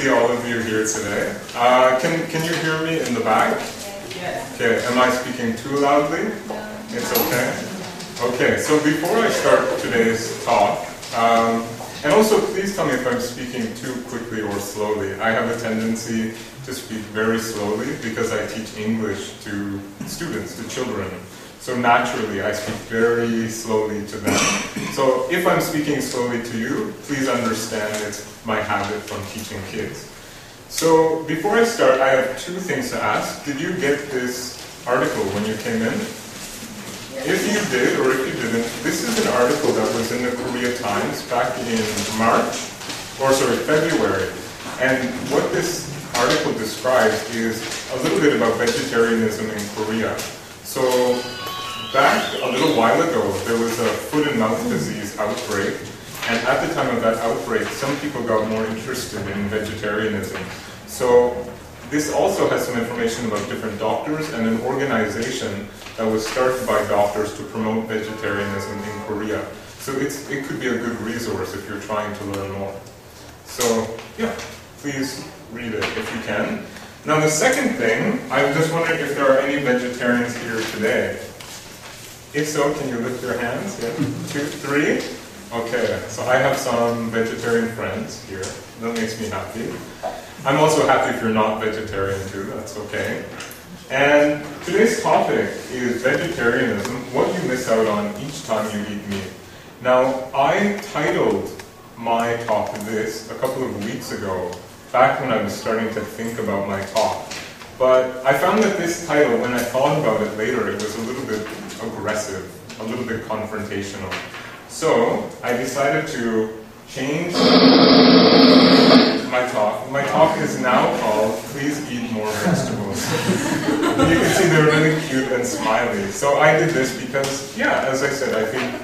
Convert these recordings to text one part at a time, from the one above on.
see all of you here today. Can you hear me in the back? Yes. Okay, am I speaking too loudly? No. It's okay? Okay, so before I start today's talk, and also please tell me if I'm speaking too quickly or slowly. I have a tendency to speak very slowly because I teach English to students, to children. So naturally, I speak very slowly to them. So if I'm speaking slowly to you, please understand it's my habit from teaching kids. So before I start, I have two things to ask. Did you get this article when you came in? If you did, or if you didn't, this is an article that was in the Korea Times back in February. And what this article describes is a little bit about vegetarianism in Korea. So back a little while ago, there was a foot and mouth disease outbreak. And at the time of that outbreak, some people got more interested in vegetarianism. So this also has some information about different doctors and an organization that was started by doctors to promote vegetarianism in Korea. So it could be a good resource if you're trying to learn more. So yeah, please read it if you can. Now the second thing, I'm just wondering if there are any vegetarians here today. If so, can you lift your hands? Yeah. 2, 3. Okay, so I have some vegetarian friends here. That makes me happy. I'm also happy if you're not vegetarian too, that's okay. And today's topic is vegetarianism, what you miss out on each time you eat meat. Now, I titled my talk this a couple of weeks ago, back when I was starting to think about my talk. But I found that this title, when I thought about it later, it was a little bit aggressive, a little bit confrontational. So, I decided to change my talk. My talk is now called, Please Eat More Vegetables. You can see they're really cute and smiley. So I did this because, yeah, as I said, I think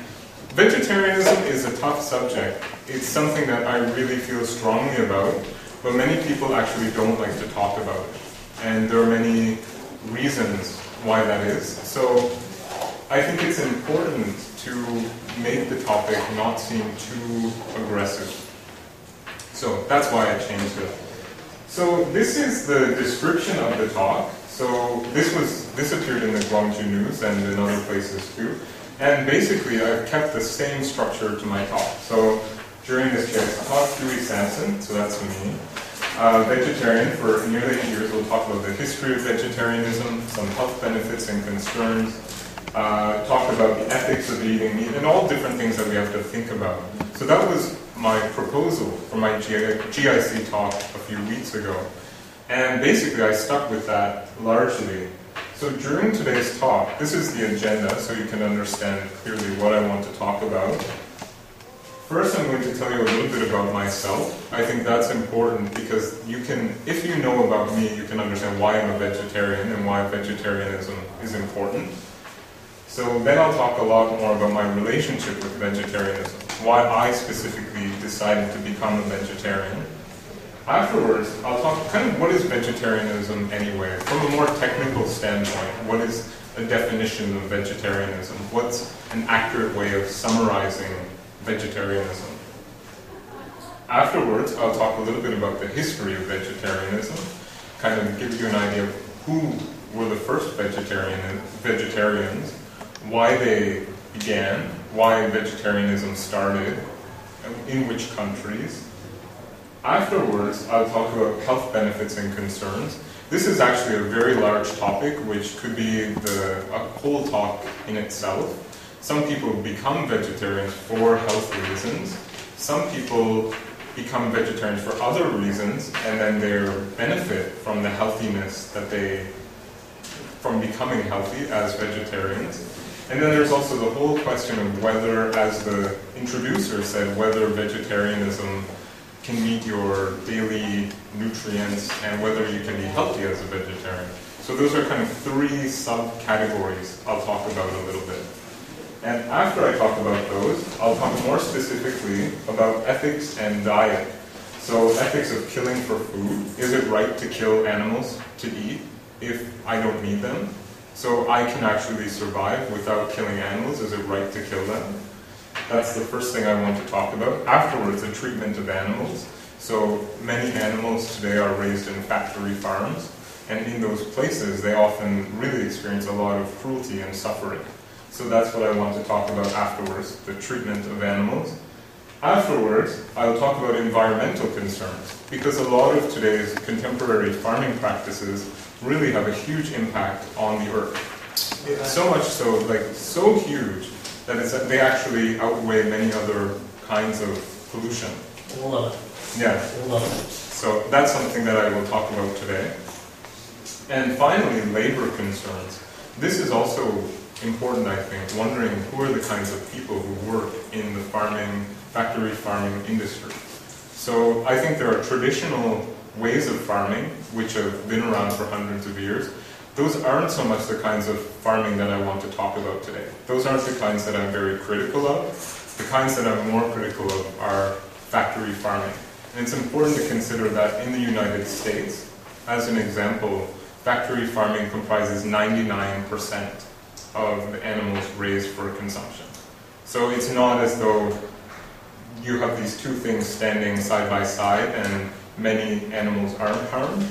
vegetarianism is a tough subject. It's something that I really feel strongly about, but many people actually don't like to talk about it. And there are many reasons why that is. So I think it's important to make the topic not seem too aggressive. So that's why I changed it. So this is the description of the talk. So this appeared in the Gwangju News and in other places too. And basically I've kept the same structure to my talk. So during this case, I taught Hughie Samson, so that's me. Vegetarian for nearly 8 years. We'll talk about the history of vegetarianism, some health benefits and concerns, talk about the ethics of eating meat, and all different things that we have to think about. So that was my proposal for my GIC talk a few weeks ago. And basically I stuck with that largely. So during today's talk, this is the agenda so you can understand clearly what I want to talk about. First I'm going to tell you a little bit about myself. I think that's important because if you know about me, you can understand why I'm a vegetarian and why vegetarianism is important. So then I'll talk a lot more about my relationship with vegetarianism, why I specifically decided to become a vegetarian. Afterwards, I'll talk kind of what is vegetarianism anyway, from a more technical standpoint. What is a definition of vegetarianism? What's an accurate way of summarizing vegetarianism? Afterwards, I'll talk a little bit about the history of vegetarianism, kind of give you an idea of who were the first vegetarians, why they began, why vegetarianism started, in which countries. Afterwards, I'll talk about health benefits and concerns. This is actually a very large topic, which could be a whole talk in itself. Some people become vegetarians for health reasons. Some people become vegetarians for other reasons, and then they benefit from the healthiness from becoming healthy as vegetarians. And then there's also the whole question of whether, as the introducer said, whether vegetarianism can meet your daily nutrients and whether you can be healthy as a vegetarian. So those are kind of 3 subcategories I'll talk about a little bit. And after I talk about those, I'll talk more specifically about ethics and diet. So ethics of killing for food. Is it right to kill animals to eat if I don't need them? So I can actually survive without killing animals. Is it right to kill them? That's the first thing I want to talk about. Afterwards, the treatment of animals. So many animals today are raised in factory farms, and in those places they often really experience a lot of cruelty and suffering. So that's what I want to talk about afterwards, the treatment of animals. Afterwards, I'll talk about environmental concerns, because a lot of today's contemporary farming practices really have a huge impact on the earth. So much so, like so huge, that they actually outweigh many other kinds of pollution. All of it. Yeah. All of it. So that's something that I will talk about today. And finally, labor concerns. This is also important, I think, wondering who are the kinds of people who work in the factory farming industry. So I think there are traditional ways of farming which have been around for hundreds of years. Those aren't so much the kinds of farming that I want to talk about today. Those aren't the kinds that I'm very critical of. The kinds that I'm more critical of are factory farming. And it's important to consider that in the United States, as an example, factory farming comprises 99% of the animals raised for consumption. So it's not as though you have these two things standing side by side and many animals aren't harmed.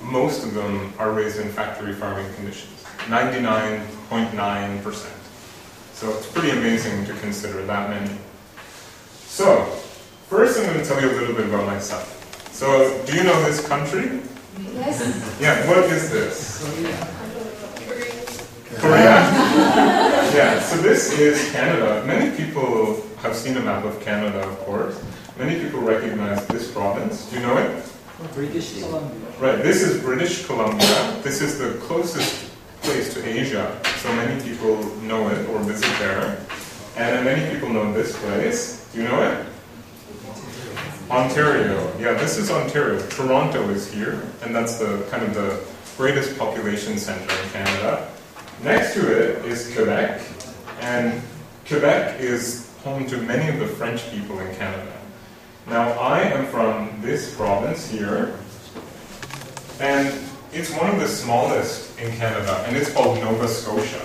Most of them are raised in factory farming conditions, 99.9%. So it's pretty amazing to consider that many. So, first I'm going to tell you a little bit about myself. So, do you know this country? Yes. Yeah, what is this? Korea. Korea. Yeah, so this is Canada. Many people have seen a map of Canada, of course. Many people recognize this province. Do you know it? British Columbia. Right, this is British Columbia. This is the closest place to Asia, so many people know it or visit there. And many people know this place. Do you know it? Ontario. Yeah, this is Ontario. Toronto is here, and that's the kind of the greatest population center in Canada. Next to it is Quebec, and Quebec is home to many of the French people in Canada. Now, I am from this province here, and it's one of the smallest in Canada, and it's called Nova Scotia.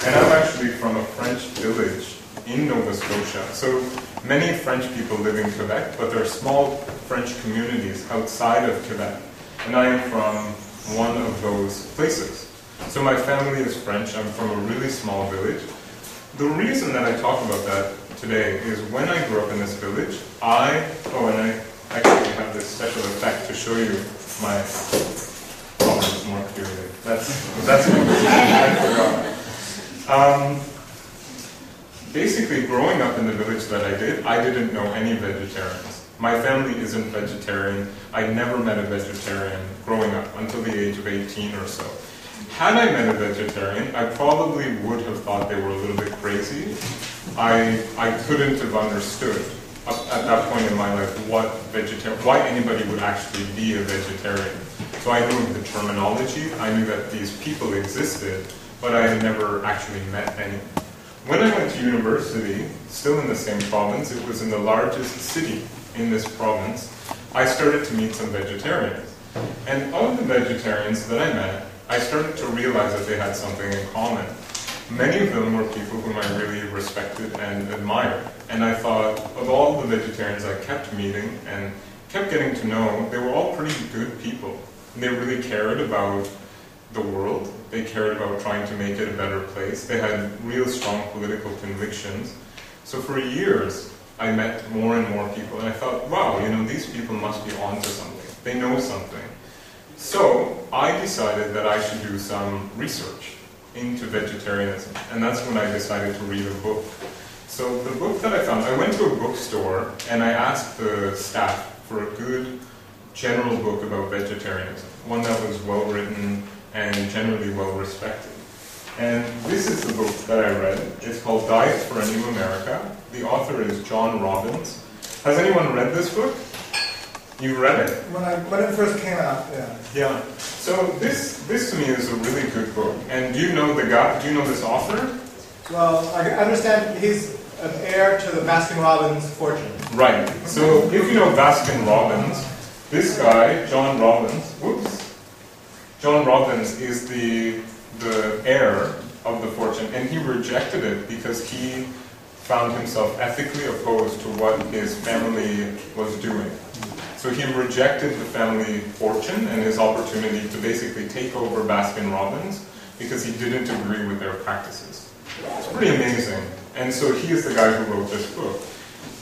And I'm actually from a French village in Nova Scotia. So many French people live in Quebec, but there are small French communities outside of Quebec. And I am from one of those places. So my family is French. I'm from a really small village. The reason that I talk about that today is when I grew up in this village, and I actually have this special effect to show you my problems more clearly. That's I forgot. Basically, growing up in the village that I didn't know any vegetarians. My family isn't vegetarian. I never met a vegetarian growing up until the age of 18 or so. Had I met a vegetarian, I probably would have thought they were a little bit crazy. I couldn't have understood at that point in my life why anybody would actually be a vegetarian. So I knew the terminology, I knew that these people existed, but I had never actually met any. When I went to university, still in the same province, it was in the largest city in this province, I started to meet some vegetarians. And of the vegetarians that I met, I started to realize that they had something in common. Many of them were people whom I really respected and admired. And I thought, of all the vegetarians I kept meeting and kept getting to know, they were all pretty good people. And they really cared about the world. They cared about trying to make it a better place. They had real strong political convictions. So for years, I met more and more people. And I thought, wow, these people must be onto something. They know something. So I decided that I should do some research into vegetarianism, and that's when I decided to read a book. So the book that I found, I went to a bookstore and I asked the staff for a good general book about vegetarianism, one that was well written and generally well respected. And this is the book that I read. It's called Diet for a New America. The author is John Robbins. Has anyone read this book? You read it? When it first came out, yeah. Yeah. So this to me is a really good book. And do you know the guy? Do you know this author? Well, I understand he's an heir to the Baskin-Robbins fortune. Right. So if you know Baskin-Robbins, this guy, John Robbins is the heir of the fortune, and he rejected it because he found himself ethically opposed to what his family was doing. So he rejected the family fortune and his opportunity to basically take over Baskin-Robbins because he didn't agree with their practices. It's pretty amazing. And so he is the guy who wrote this book.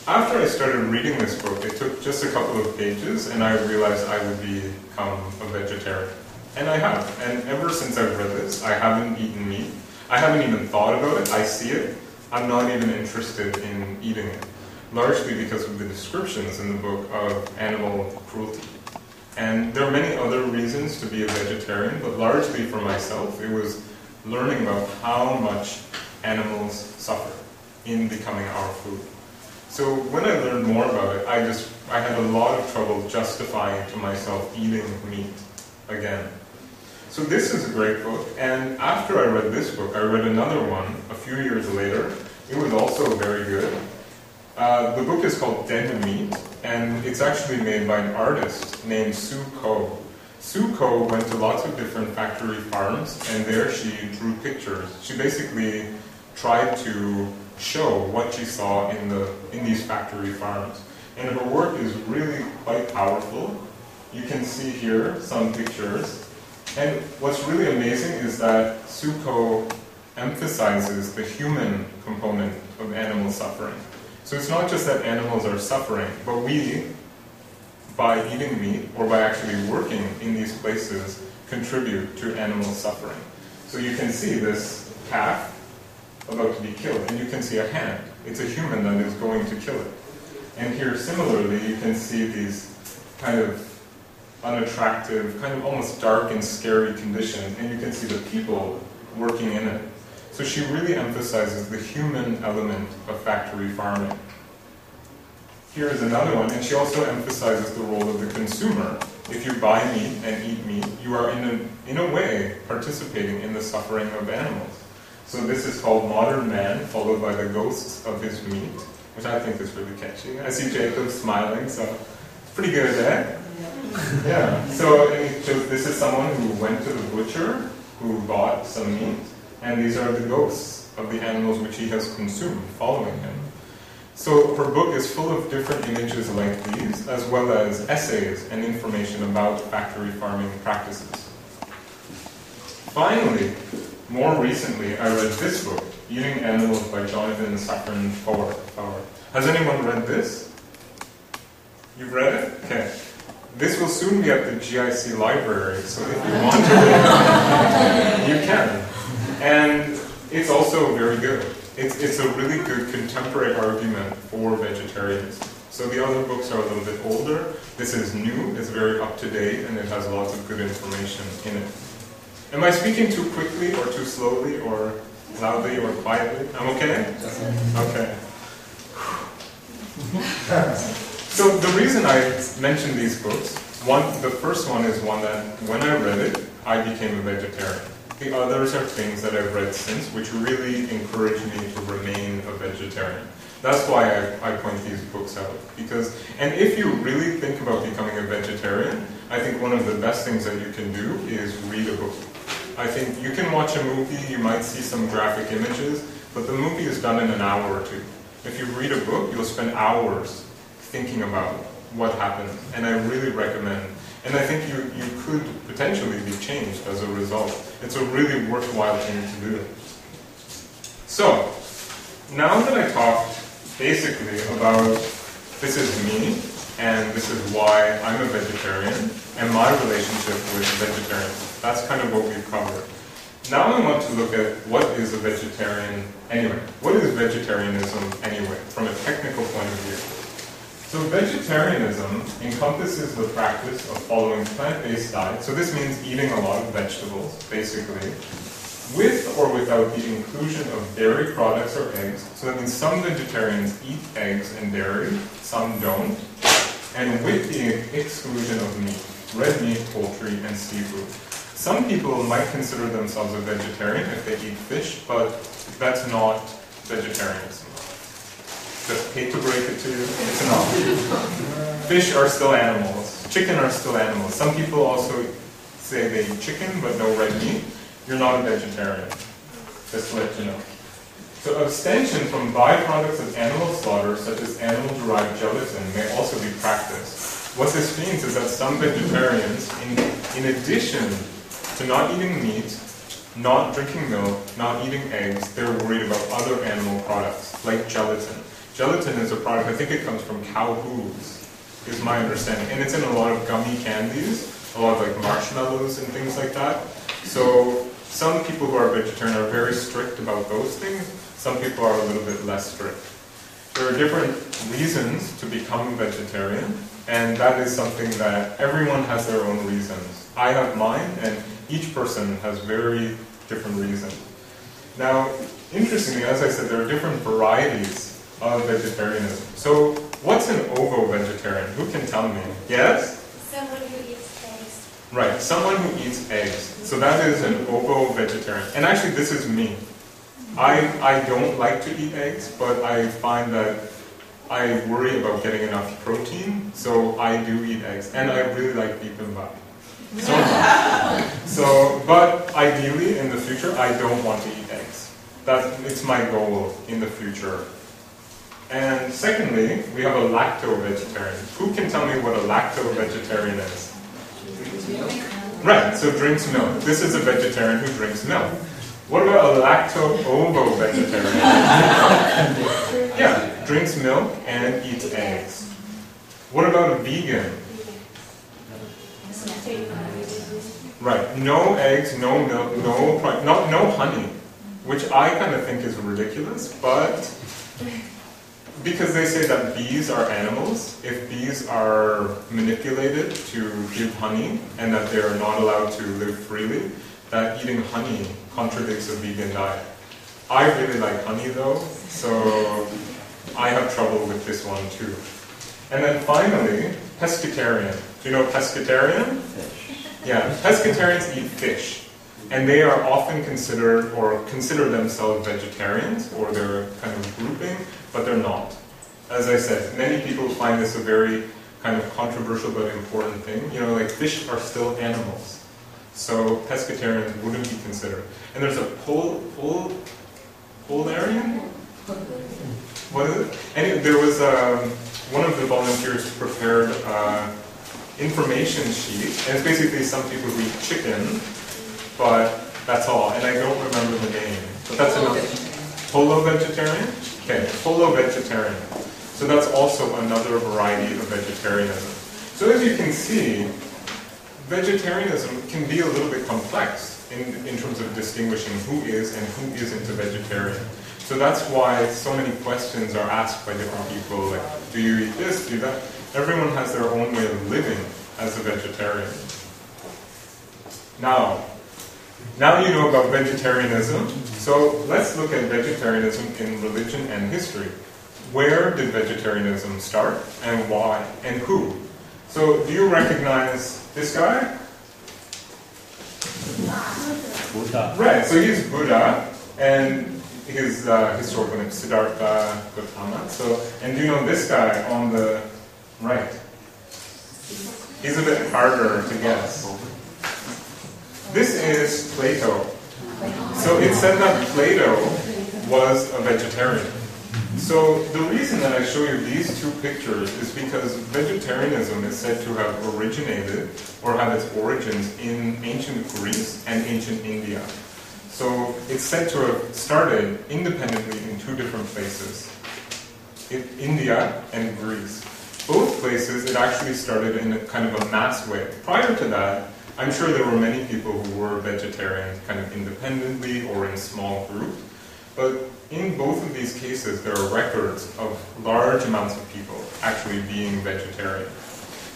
After I started reading this book, it took just a couple of pages and I realized I would become a vegetarian. And I have. And ever since I've read this, I haven't eaten meat. I haven't even thought about it. I see it. I'm not even interested in eating it. Largely because of the descriptions in the book of animal cruelty. And there are many other reasons to be a vegetarian, but largely for myself, it was learning about how much animals suffer in becoming our food. So when I learned more about it, I had a lot of trouble justifying to myself eating meat again. So this is a great book, and after I read this book, I read another one a few years later. It was also very good. The book is called Dead Meat, and it's actually made by an artist named Sue Ko. Sue Ko went to lots of different factory farms, and there she drew pictures. She basically tried to show what she saw in these factory farms. And her work is really quite powerful. You can see here some pictures. And what's really amazing is that Sue Ko emphasizes the human component of animal suffering. So it's not just that animals are suffering, but we, by eating meat or by actually working in these places, contribute to animal suffering. So you can see this calf about to be killed, and you can see a hand. It's a human that is going to kill it. And here, similarly, you can see these kind of unattractive, kind of almost dark and scary conditions, and you can see the people working in it. So she really emphasizes the human element of factory farming. Here is another one, and she also emphasizes the role of the consumer. If you buy meat and eat meat, you are in a way participating in the suffering of animals. So this is called Modern Man, followed by the ghosts of his meat, which I think is really catchy. I see Jacob smiling, so it's pretty good, eh? Yeah. So this is someone who went to the butcher, who bought some meat, and these are the ghosts of the animals which he has consumed, following him. So her book is full of different images like these, as well as essays and information about factory farming practices. Finally, more recently, I read this book, Eating Animals by Jonathan Safran Foer. Has anyone read this? You've read it? Okay. This will soon be at the GIC library, so if you want to read it, you can. And it's also very good. It's a really good contemporary argument for vegetarianism. So the other books are a little bit older. This is new, it's very up to date, and it has lots of good information in it. Am I speaking too quickly or too slowly or loudly or quietly? I'm okay? Okay. So the reason I mentioned these books, the first one is one that when I read it, I became a vegetarian. The others are things that I've read since, which really encourage me to remain a vegetarian. That's why I point these books out. And if you really think about becoming a vegetarian, I think one of the best things that you can do is read a book. I think you can watch a movie, you might see some graphic images, but the movie is done in an hour or two. If you read a book, you'll spend hours thinking about what happened, and I really recommend. And I think you could potentially be changed as a result. It's a really worthwhile thing to do. So, now that I talked basically about this is me, and this is why I'm a vegetarian, and my relationship with vegetarianism. That's kind of what we've covered. Now I want to look at what is a vegetarian anyway. What is vegetarianism anyway, from a technical point of view? So vegetarianism encompasses the practice of following plant-based diet. So this means eating a lot of vegetables, basically, with or without the inclusion of dairy products or eggs. So that means some vegetarians eat eggs and dairy, some don't, and with the exclusion of meat, red meat, poultry, and seafood. Some people might consider themselves a vegetarian if they eat fish, but that's not vegetarianism. Just hate to break it to you, it's not. Fish are still animals. Chicken are still animals. Some people also say they eat chicken but no red meat. You're not a vegetarian. Just to let you know. So abstention from byproducts of animal slaughter, such as animal-derived gelatin, may also be practiced. what this means is that some vegetarians, in addition to not eating meat, not drinking milk, not eating eggs, they're worried about other animal products, like gelatin. Gelatin is a product, I think it comes from cow hooves, is my understanding. And it's in a lot of gummy candies, a lot of like marshmallows and things like that. So some people who are vegetarian are very strict about those things. Some people are a little bit less strict. There are different reasons to become a vegetarian, and that is something that everyone has their own reasons. I have mine, and each person has very different reasons. Now, interestingly, as I said, there are different varieties of vegetarianism. So, what's an ovo-vegetarian? Who can tell me? Yes? Someone who eats eggs. Right, someone who eats eggs. So that is an ovo-vegetarian. And actually, this is me. I don't like to eat eggs, but I find that I worry about getting enough protein, so I do eat eggs. And I really like bibimbap. But ideally, in the future, I don't want to eat eggs. It's my goal in the future. And secondly, we have a lacto-vegetarian. Who can tell me what a lacto-vegetarian is? Right, so drinks milk. This is a vegetarian who drinks milk. What about a lacto-ovo-vegetarian? Yeah, drinks milk and eats eggs. What about a vegan? Right, no eggs, no milk, no honey, which I kind of think is ridiculous, but because they say that bees are animals, if bees are manipulated to give honey and that they are not allowed to live freely, that eating honey contradicts a vegan diet. I really like honey though, so I have trouble with this one too. And then finally, pescatarian. Do you know pescatarian? Fish. Yeah, pescatarians eat fish. And they are often considered or consider themselves vegetarians, or they're kind of grouping, but they're not. As I said, many people find this a very kind of controversial but important thing. You know, like fish are still animals. So pescatarians wouldn't be considered. And there's a polarian? What is it? And there was one of the volunteers prepared information sheet, and it's basically some people who eat chicken, but that's all, and I don't remember the name. But that's enough. Polo-vegetarian? Okay, polo-vegetarian. So that's also another variety of vegetarianism. So as you can see, vegetarianism can be a little bit complex in terms of distinguishing who is and who isn't a vegetarian. So that's why so many questions are asked by different people, like, do you eat this, do that? Everyone has their own way of living as a vegetarian. Now you know about vegetarianism, so let's look at vegetarianism in religion and history. Where did vegetarianism start, and why, and who? So do you recognize this guy? Buddha. Right, so he's Buddha, and his historical name is Siddhartha Gautama. So, and do you know this guy on the right? He's a bit harder to guess. This is Plato. So it said that Plato was a vegetarian. So the reason that I show you these two pictures is because vegetarianism is said to have originated or have its origins in ancient Greece and ancient India. So it's said to have started independently in two different places, in India and Greece. Both places, it actually started in a kind of a mass way. Prior to that, I'm sure there were many people who were vegetarian kind of independently or in small groups. But in both of these cases, there are records of large amounts of people actually being vegetarian.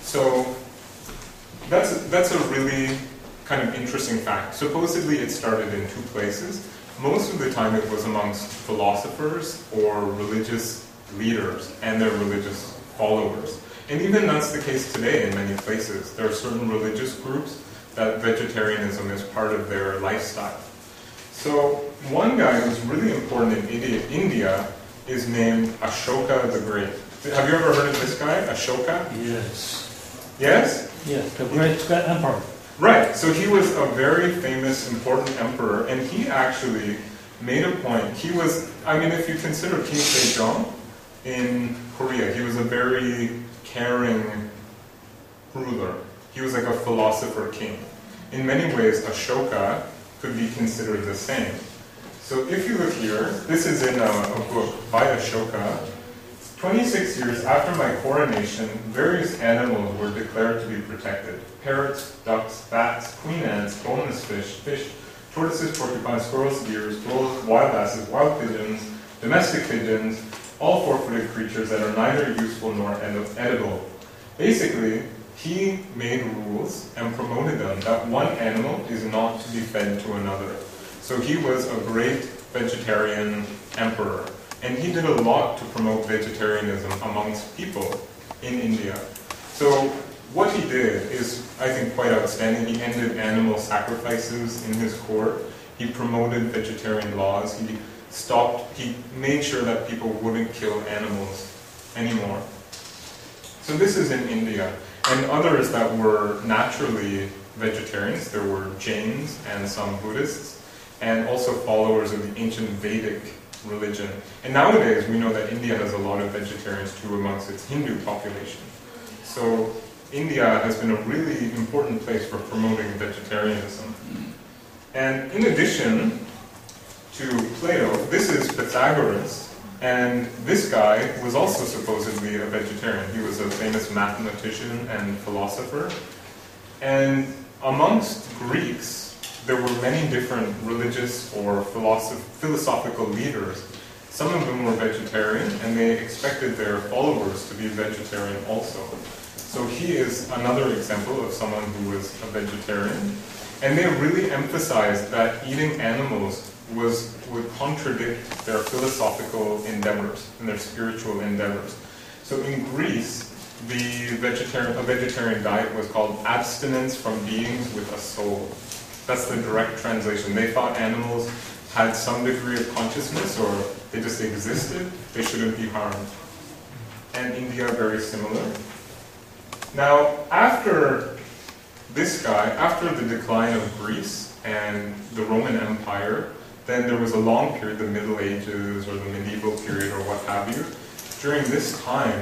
So that's a really kind of interesting fact. Supposedly it started in two places. Most of the time it was amongst philosophers or religious leaders and their religious followers. And even that's the case today in many places. There are certain religious groups that vegetarianism is part of their lifestyle. So one guy who's really important in India is named Ashoka the Great. Have you ever heard of this guy, Ashoka? Yes. Yes? Yes, the great emperor. Right, so he was a very famous, important emperor, and he actually made a point. He was, I mean, if you consider King Sejong in Korea, he was a very caring ruler. He was like a philosopher king. In many ways, Ashoka could be considered the same. So if you look here, this is in a book by Ashoka. 26 years after my coronation, various animals were declared to be protected. Parrots, ducks, bats, queen ants, boneless fish, tortoises, porcupines, squirrels, deers, bulls, wild asses, wild pigeons, domestic pigeons, all four-footed creatures that are neither useful nor edible. Basically, he made rules and promoted them that one animal is not to be fed to another. So he was a great vegetarian emperor. And he did a lot to promote vegetarianism amongst people in India. So what he did is, I think, quite outstanding. He ended animal sacrifices in his court. He promoted vegetarian laws. He made sure that people wouldn't kill animals anymore. So this is in India. And others that were naturally vegetarians, there were Jains and some Buddhists, and also followers of the ancient Vedic religion. And nowadays we know that India has a lot of vegetarians too amongst its Hindu population. So India has been a really important place for promoting vegetarianism. And in addition to Plato, this is Pythagoras, and this guy was also supposedly a vegetarian. He was a famous mathematician and philosopher. And amongst Greeks, there were many different religious or philosophical leaders. Some of them were vegetarian, and they expected their followers to be vegetarian also. So he is another example of someone who was a vegetarian. And they really emphasized that eating animals would contradict their philosophical endeavors and their spiritual endeavors. So in Greece, a vegetarian diet was called abstinence from beings with a soul. That's the direct translation. They thought animals had some degree of consciousness, or they just existed. They shouldn't be harmed. And India, very similar. Now, after this guy, after the decline of Greece and the Roman Empire, then there was a long period, the Middle Ages or the medieval period or what have you. During this time,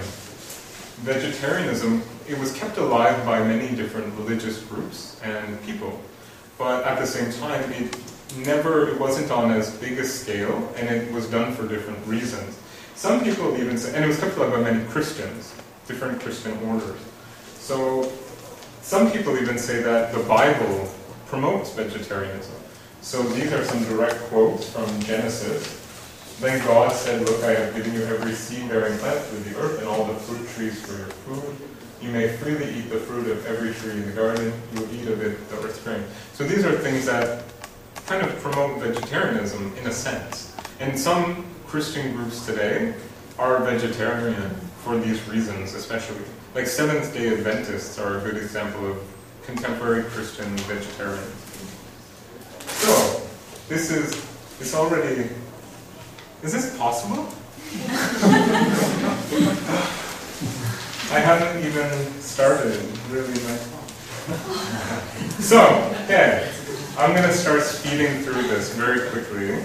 vegetarianism, it was kept alive by many different religious groups and people. But at the same time, it wasn't on as big a scale, and it was done for different reasons. Some people even say, and it was kept alive by many Christians, different Christian orders. So some people even say that the Bible promotes vegetarianism. So these are some direct quotes from Genesis. Then God said, "Look, I have given you every seed-bearing plant through the earth and all the fruit trees for your food. You may freely eat the fruit of every tree in the garden. You will eat of it the earth spring." So these are things that kind of promote vegetarianism in a sense. And some Christian groups today are vegetarian for these reasons, especially. Like Seventh-day Adventists are a good example of contemporary Christian vegetarians. So, is this possible? I haven't even started really my talk. So, okay, I'm going to start speeding through this very quickly.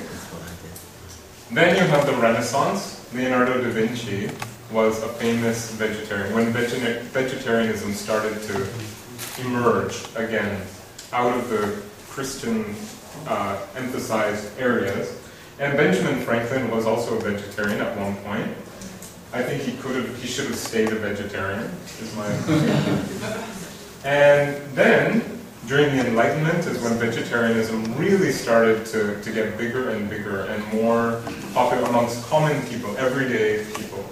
Then you have the Renaissance. Leonardo da Vinci was a famous vegetarian. When vegetarianism started to emerge again out of the Christian emphasized areas. And Benjamin Franklin was also a vegetarian at one point. I think he should have stayed a vegetarian, is my opinion. And then, during the Enlightenment is when vegetarianism really started to get bigger and bigger and more popular amongst common people, everyday people.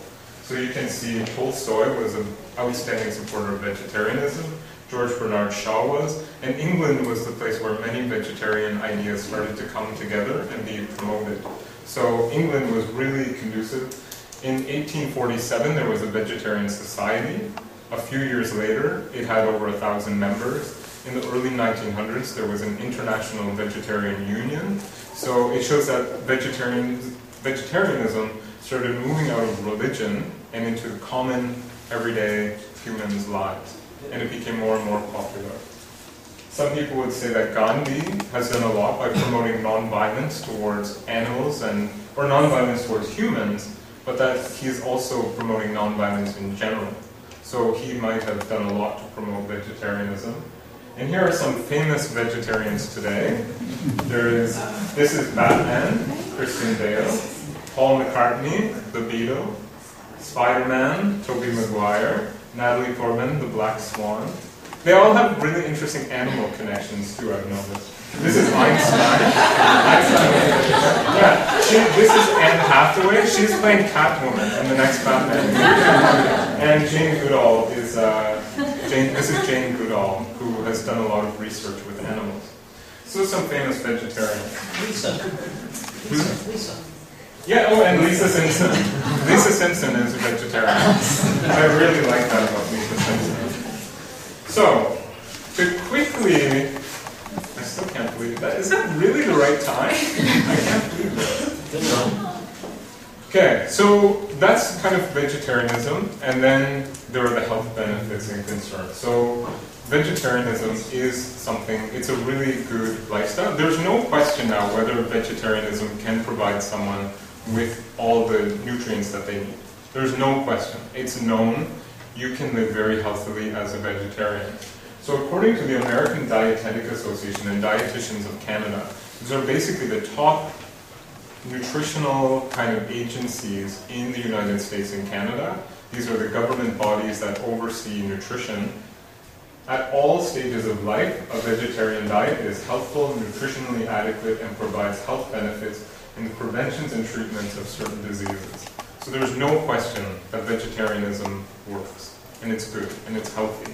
So you can see Tolstoy was an outstanding supporter of vegetarianism, George Bernard Shaw was, and England was the place where many vegetarian ideas started to come together and be promoted. So England was really conducive. In 1847 there was a vegetarian society. A few years later it had over 1,000 members. In the early 1900s there was an international vegetarian union. So it shows that vegetarianism started moving out of religion and into common everyday humans' lives. And it became more and more popular. Some people would say that Gandhi has done a lot by promoting non-violence towards animals or non-violence towards humans, but that he's also promoting non-violence in general. So he might have done a lot to promote vegetarianism. And here are some famous vegetarians today. This is Batman, Christian Bale, Paul McCartney, the Beatle, Spider-Man, Tobey Maguire, Natalie Portman, the Black Swan. They all have really interesting animal connections too, I've noticed. This is Einstein. This is Anne Hathaway. She's playing Catwoman in the next Batman movie. And Jane Goodall is, this is Jane Goodall, who has done a lot of research with animals. So some famous vegetarians. Lisa. Yeah, oh, and Lisa Simpson. Lisa Simpson is a vegetarian. I really like that about Lisa Simpson. So, to quickly, I still can't believe that. Is that really the right time? I can't believe that. Okay, so that's kind of vegetarianism, and then there are the health benefits and concerns. So, vegetarianism is something, it's a really good lifestyle. There's no question now whether vegetarianism can provide someone with all the nutrients that they need. There's no question. It's known you can live very healthily as a vegetarian. So according to the American Dietetic Association and Dietitians of Canada, these are basically the top nutritional kind of agencies in the United States and Canada. These are the government bodies that oversee nutrition. At all stages of life, a vegetarian diet is healthful, nutritionally adequate, and provides health benefits in the preventions and treatments of certain diseases. So there's no question that vegetarianism works, and it's good, and it's healthy.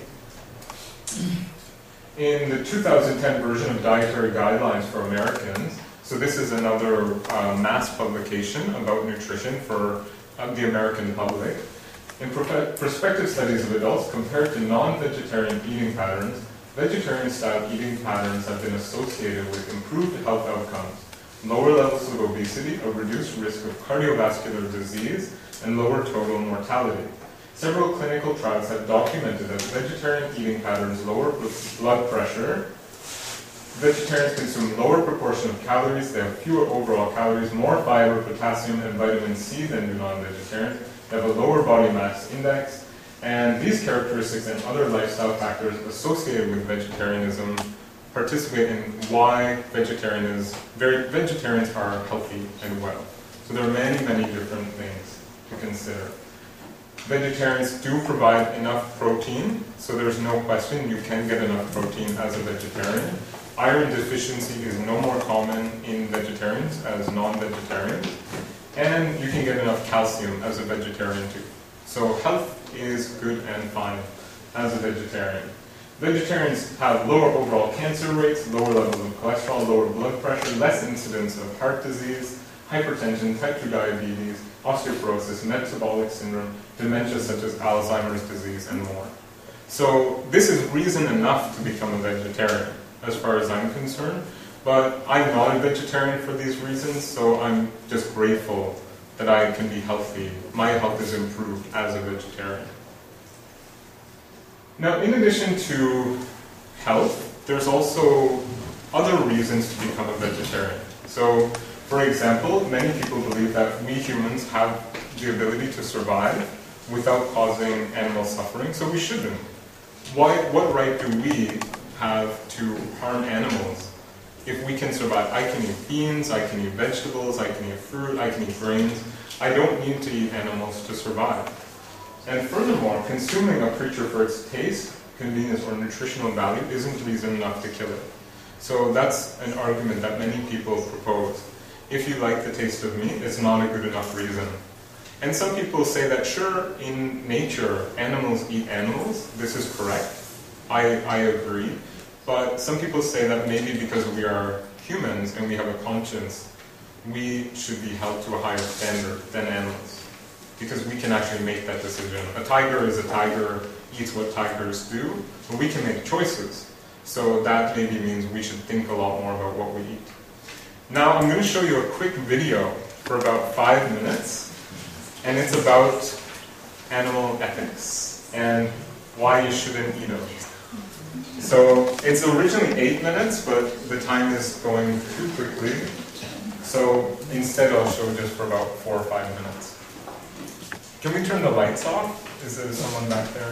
In the 2010 version of Dietary Guidelines for Americans, so this is another mass publication about nutrition for the American public. In prospective studies of adults compared to non-vegetarian eating patterns, vegetarian-style eating patterns have been associated with improved health outcomes, lower levels of obesity, a reduced risk of cardiovascular disease, and lower total mortality. Several clinical trials have documented that vegetarian eating patterns lower blood pressure. Vegetarians consume lower proportion of calories, they have fewer overall calories, more fiber, potassium, and vitamin C than do non-vegetarians. They have a lower body mass index, and these characteristics and other lifestyle factors associated with vegetarianism participate in why vegetarians are healthy and well. So there are many, many different things to consider. Vegetarians do provide enough protein, so there's no question you can get enough protein as a vegetarian. Iron deficiency is no more common in vegetarians as non-vegetarians. And you can get enough calcium as a vegetarian too. So health is good and fine as a vegetarian. Vegetarians have lower overall cancer rates, lower levels of cholesterol, lower blood pressure, less incidence of heart disease, hypertension, type 2 diabetes, osteoporosis, metabolic syndrome, dementia such as Alzheimer's disease, and more. So this is reason enough to become a vegetarian, as far as I'm concerned. But I'm not a vegetarian for these reasons, so I'm just grateful that I can be healthy. My health is improved as a vegetarian. Now, in addition to health, there's also other reasons to become a vegetarian. So, for example, many people believe that we humans have the ability to survive without causing animal suffering, so we shouldn't. What right do we have to harm animals? If we can survive, I can eat beans, I can eat vegetables, I can eat fruit, I can eat grains. I don't need to eat animals to survive. And furthermore, consuming a creature for its taste, convenience, or nutritional value isn't reason enough to kill it. So that's an argument that many people propose. If you like the taste of meat, it's not a good enough reason. And some people say that sure, in nature, animals eat animals. This is correct. I agree. But some people say that maybe because we are humans and we have a conscience, we should be held to a higher standard than animals. Because we can actually make that decision. A tiger is a tiger, eats what tigers do, but we can make choices. So that maybe means we should think a lot more about what we eat. Now I'm going to show you a quick video for about 5 minutes, and it's about animal ethics and why you shouldn't eat them. So it's originally 8 minutes, but the time is going too quickly. So instead I'll show just for about 4 or 5 minutes. Can we turn the lights off? Is there someone back there?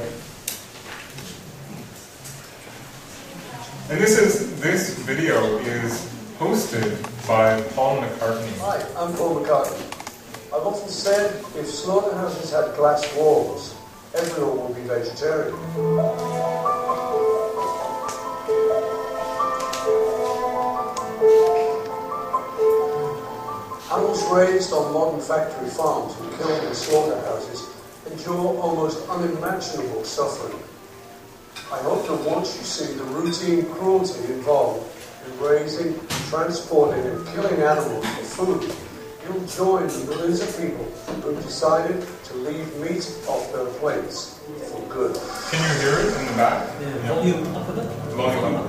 And this video is hosted by Paul McCartney. Hi, I'm Paul McCartney. I've often said if slaughterhouses had glass walls, everyone would be vegetarian. Animals raised on modern factory farms and killed in slaughterhouses endure almost unimaginable suffering. I hope that once you see the routine cruelty involved in raising, transporting and killing animals for food, you'll join the millions of people who've decided to leave meat off their plates for good. Can you hear it in the back? Yeah, volume up a bit. Volume up.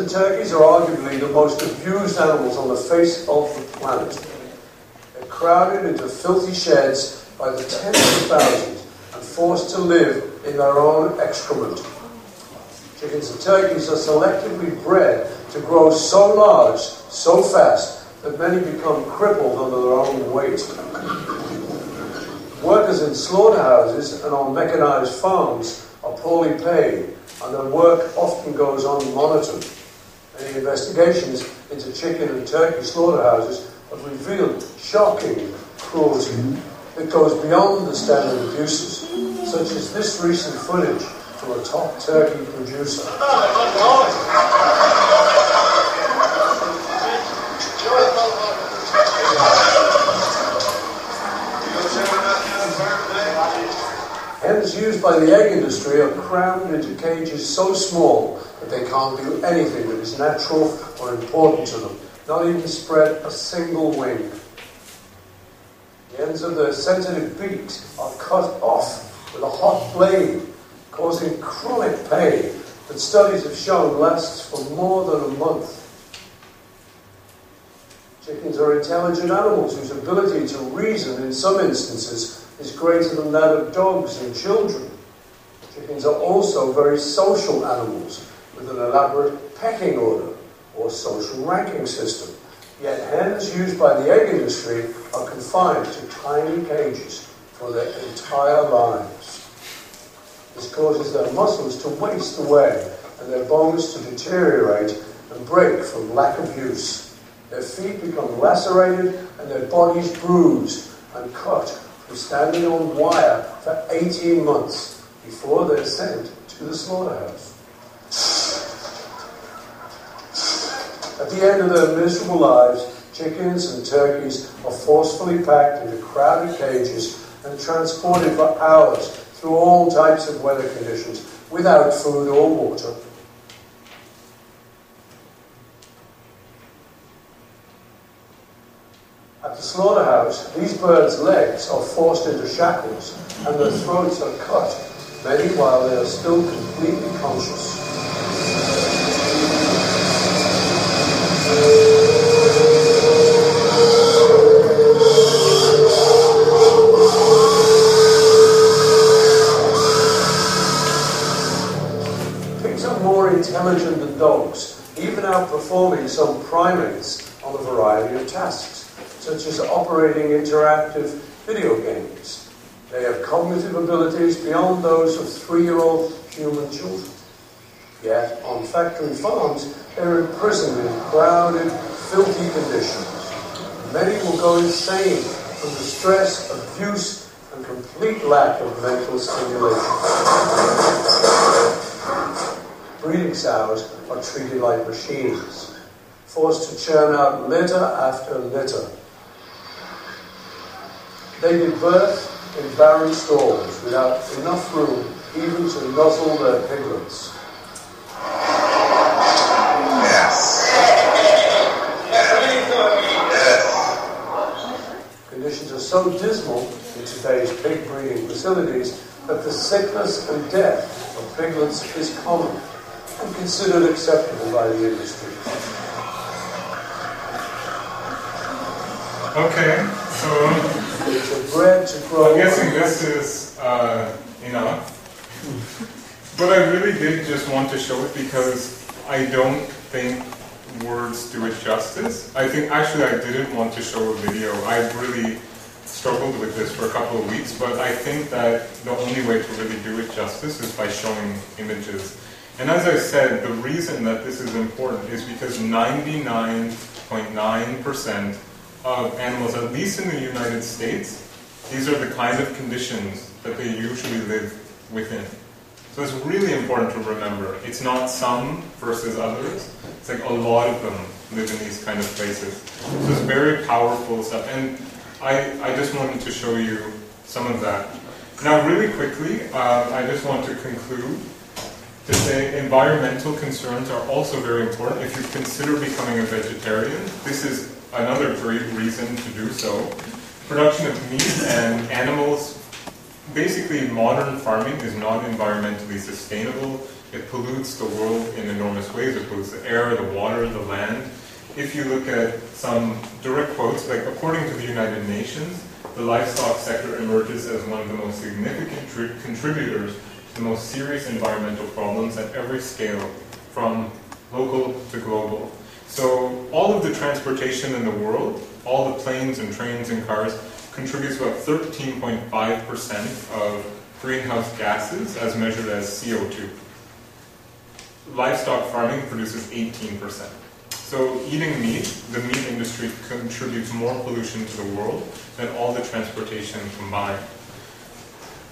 Turkeys are arguably the most abused animals on the face of the planet. They're crowded into filthy sheds by the tens of thousands and forced to live in their own excrement. Chickens and turkeys are selectively bred to grow so large, so fast, that many become crippled under their own weight. Workers in slaughterhouses and on mechanized farms are poorly paid, and their work often goes unmonitored. Many investigations into chicken and turkey slaughterhouses have revealed shocking cruelty that goes beyond the standard abuses, such as this recent footage from a top turkey producer. Hens used by the egg industry are crammed into cages so small that they can't do anything that is natural or important to them, not even spread a single wing. The ends of their sensitive beaks are cut off with a hot blade, causing chronic pain that studies have shown lasts for more than a month. Chickens are intelligent animals whose ability to reason in some instances is greater than that of dogs and children. Chickens are also very social animals with an elaborate pecking order or social ranking system. Yet hens used by the egg industry are confined to tiny cages for their entire lives. This causes their muscles to waste away and their bones to deteriorate and break from lack of use. Their feet become lacerated and their bodies bruised and cut from standing on wire for 18 months before they're sent to the slaughterhouse. At the end of their miserable lives, chickens and turkeys are forcefully packed into crowded cages and transported for hours through all types of weather conditions without food or water. At the slaughterhouse, these birds' legs are forced into shackles and their throats are cut, many while they are still completely conscious. Pigs are more intelligent than dogs, even outperforming some primates on a variety of tasks, such as operating interactive video games. They have cognitive abilities beyond those of 3-year-old human children. Yet, on factory farms, they're imprisoned in crowded, filthy conditions. Many will go insane from the stress, abuse, and complete lack of mental stimulation. Breeding sows are treated like machines, forced to churn out litter after litter. They give birth in barren stalls without enough room even to nuzzle their piglets. Conditions are so dismal in today's pig breeding facilities that the sickness and death of piglets is common and considered acceptable by the industry. Okay, So It's a bread to grow. I'm guessing this is enough. But I really did just want to show it because I don't think words do it justice. I think actually I didn't want to show a video. I really struggled with this for a couple of weeks, but I think that the only way to really do it justice is by showing images. And as I said, the reason that this is important is because 99.9% of animals, at least in the United States, these are the kind of conditions that they usually live within. So it's really important to remember. It's not some versus others. It's like a lot of them live in these kind of places. So it's very powerful stuff. And I just wanted to show you some of that. Now really quickly, I just want to conclude to say environmental concerns are also very important. If you consider becoming a vegetarian, this is another great reason to do so. Production of meat and animals, basically modern farming is not environmentally sustainable. It pollutes the world in enormous ways. It pollutes the air, the water, the land. If you look at some direct quotes, like according to the United Nations, the livestock sector emerges as one of the most significant contributors to the most serious environmental problems at every scale, from local to global. So all of the transportation in the world, all the planes and trains and cars, contributes about 13.5% of greenhouse gases as measured as CO2. Livestock farming produces 18%. So eating meat, the meat industry contributes more pollution to the world than all the transportation combined.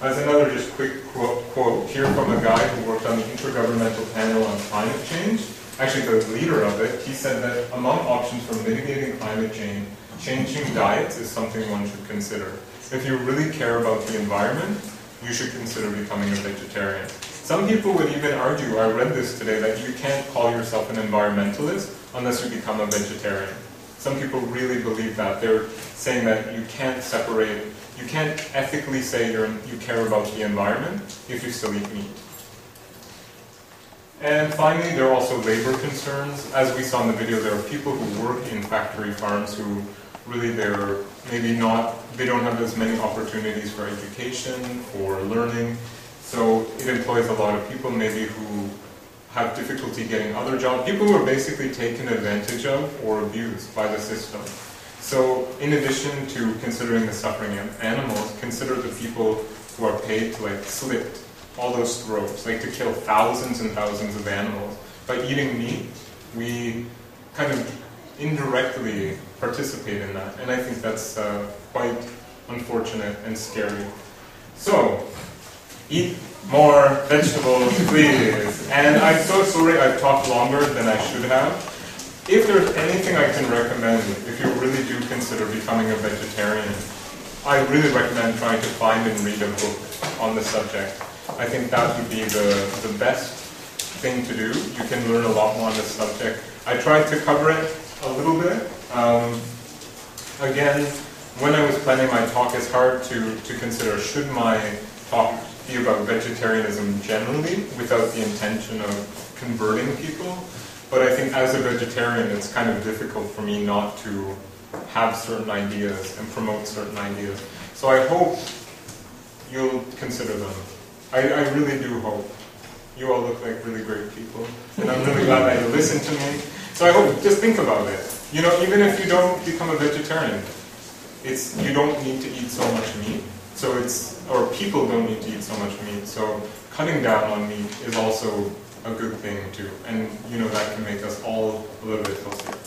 As another just quick quote here from a guy who worked on the Intergovernmental Panel on Climate Change, actually the leader of it, he said that among options for mitigating climate change, changing diets is something one should consider. If you really care about the environment, you should consider becoming a vegetarian. Some people would even argue, I read this today, that you can't call yourself an environmentalist unless you become a vegetarian. Some people really believe that. They're saying that you can't separate, you can't ethically say you care about the environment if you still eat meat. And finally, there are also labor concerns. As we saw in the video, there are people who work in factory farms who really they don't have as many opportunities for education, for learning. So it employs a lot of people maybe who have difficulty getting other jobs, people who are basically taken advantage of or abused by the system. So in addition to considering the suffering of animals, consider the people who are paid to slit all those throats, to kill thousands and thousands of animals. By eating meat, we kind of indirectly participate in that, and I think that's quite unfortunate and scary. So, eat more vegetables, please. And I'm so sorry I've talked longer than I should have. If there's anything I can recommend, if you really do consider becoming a vegetarian, I really recommend trying to find and read a book on the subject. I think that would be the best thing to do. You can learn a lot more on this subject. I tried to cover it a little bit. Again, when I was planning my talk, it's hard to consider, should my talk be about vegetarianism generally without the intention of converting people? But I think as a vegetarian, it's kind of difficult for me not to have certain ideas and promote certain ideas. So I hope you'll consider them. I really do hope. You all look like really great people, and I'm really glad that you listened to me. So I hope, just think about it. Even if you don't become a vegetarian, you don't need to eat so much meat. Or people don't need to eat so much meat. So cutting down on meat is also a good thing too. And that can make us all a little bit healthier.